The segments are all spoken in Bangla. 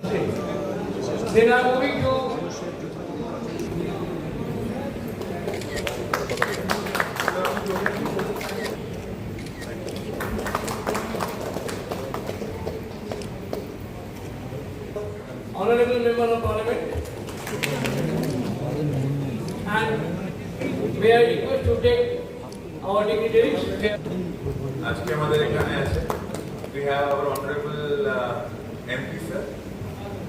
Then I'm moving to Honorable Member of Parliament, and may I request to take our dignitaries. আজকে আমাদের এখানে আছে we have our honorable MP sir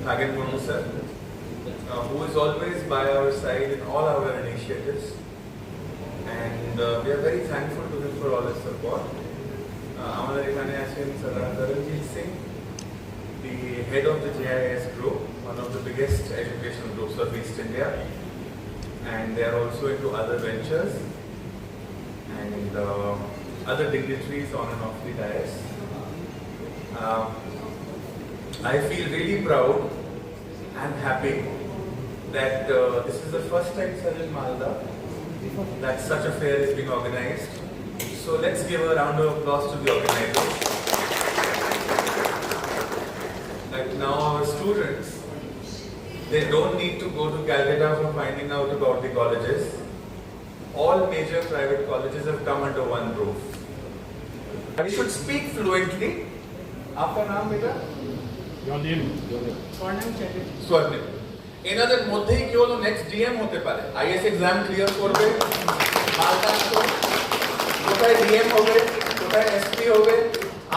Nagen Murmu sir who is always by our side in all our initiatives, and we are very thankful to him for all his support. আমাদের এখানে আছেন Sir Dharanjit Singh, the head of the JIS group, one of the biggest educational groups of East India, and they are also into other ventures, and other dignitaries on and off the dais. I feel really proud and happy that this is the first time, sir, in Malda that such a fair is being organized. So let's give a round of applause to the organizers. Like now our students, they don't need to go to Calcutta for finding out about the colleges. All major private colleges have come under one roof. We should speak fluently. Aapka naam beta? Your name? Swarnim. এনাদের মধ্যেই কি হলো নেক্সট ডিএম হতে পারে, আইএস এক্সাম ক্লিয়ার করবে, মালদা কোথায় ডিএম হবে, কোথায় এসপি হবে।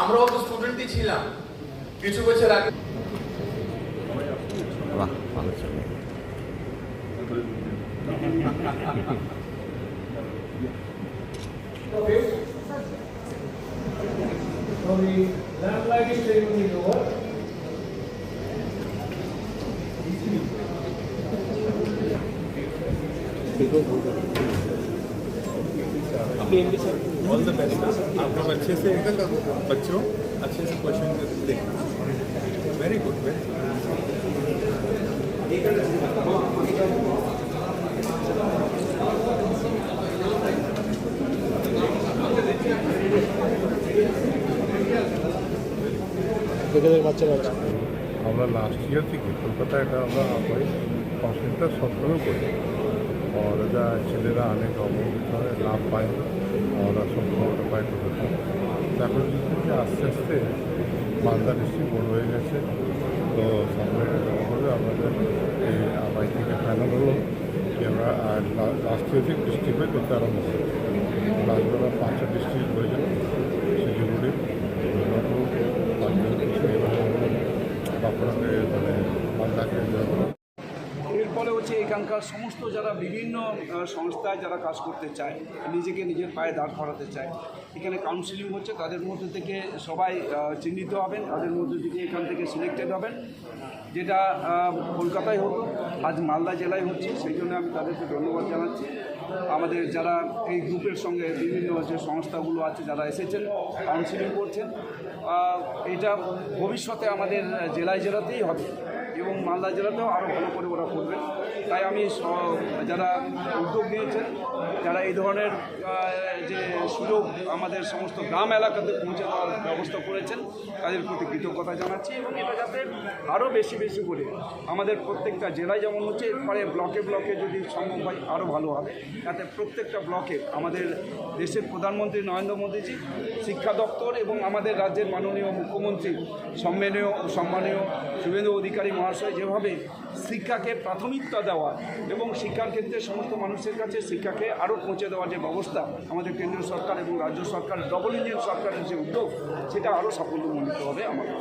আমরাও তো স্টুডেন্টই ছিলাম কিছু বছর আগে। বাহ, ভালো ছিল। So the lamp lighting ceremony is over. All the best. आप लोग अच्छे से बच्चों अच्छे से क्वेश्चन दें। वेरी गुड, वेरी আমরা লাস্ট ইয়ার থেকে কলকাতা এটা আমরা কনসেন্টটা সবসময় করি, और ছেলেরা অনেক অবহিত হয়, লাভ পায়, আমরা সম্পূর্ণটা পাই কলকাতা। এখন থেকে আস্তে আস্তে মালদা ডিস্ট্রিক্ট বড় হয়ে গেছে, তো সামনে করে আমাদের এই আই থেকে ফাইনাল হলো কি আমরা লাস্ট ইয়ার থেকে ডিস্ট্রিক্ট হয়ে করতে আরম্ভ করি। লাস্টবেলা 5টা ডিস্ট্রিক্ট হয়ে গেল, শিলিগুড়ি, বাঁকুড়াকে মানে মালদাকে। এর ফলে হচ্ছে এখানকার সমস্ত যারা বিভিন্ন সংস্থায় যারা কাজ করতে চায়, নিজেকে নিজের পায়ে দাঁড় করাতে চায়, এখানে কাউন্সিলিং হচ্ছে, তাদের মধ্যে থেকে সবাই চিহ্নিত হবেন, তাদের মধ্যে থেকে এখান থেকে সিলেক্টেড হবেন। যেটা কলকাতায় হতো, আজ মালদা জেলায় হচ্ছে, সেই জন্য আমি তাদেরকে ধন্যবাদ জানাচ্ছি। আমাদের যারা এই গ্রুপের সঙ্গে বিভিন্ন যে সংস্থাগুলো আছে যারা এসেছেন কাউন্সিলিং করছেন, এটা ভবিষ্যতে আমাদের জেলায় জেলাতেই হবে এবং মালদা জেলাতেও আরও ভালো করে ওরা করবেন। তাই আমি যারা উদ্যোগ নিয়েছেন, যারা এই ধরনের যে সুযোগ আমাদের সমস্ত গ্রাম এলাকাতে পৌঁছে দেওয়ার ব্যবস্থা করেছেন, তাদের প্রতি কৃতজ্ঞতা জানাচ্ছি। এবং এটা যাতে আরও বেশি বেশি করে আমাদের প্রত্যেকটা জেলায় যেমন হচ্ছে, এরপরে ব্লকে ব্লকে যদি সম্ভব হয় আরও ভালো হবে, যাতে প্রত্যেকটা ব্লকে আমাদের দেশের প্রধানমন্ত্রী নরেন্দ্র মোদীজি, শিক্ষা দপ্তর এবং আমাদের রাজ্যের মাননীয় মুখ্যমন্ত্রী সম্মানীয় শুভেন্দু অধিকারী মহাশয় যেভাবে শিক্ষাকে প্রাথমিকতা দেওয়া এবং শিক্ষার ক্ষেত্রে সমস্ত মানুষের কাছে শিক্ষাকে আরও পৌঁছে দেওয়ার যে ব্যবস্থা আমাদের কেন্দ্রীয় সরকার এবং রাজ্য সরকার ডবল ইঞ্জিন সরকারের যে উদ্যোগ, সেটা আরও সাফল্যমণ্ডিত হবে আমাদের।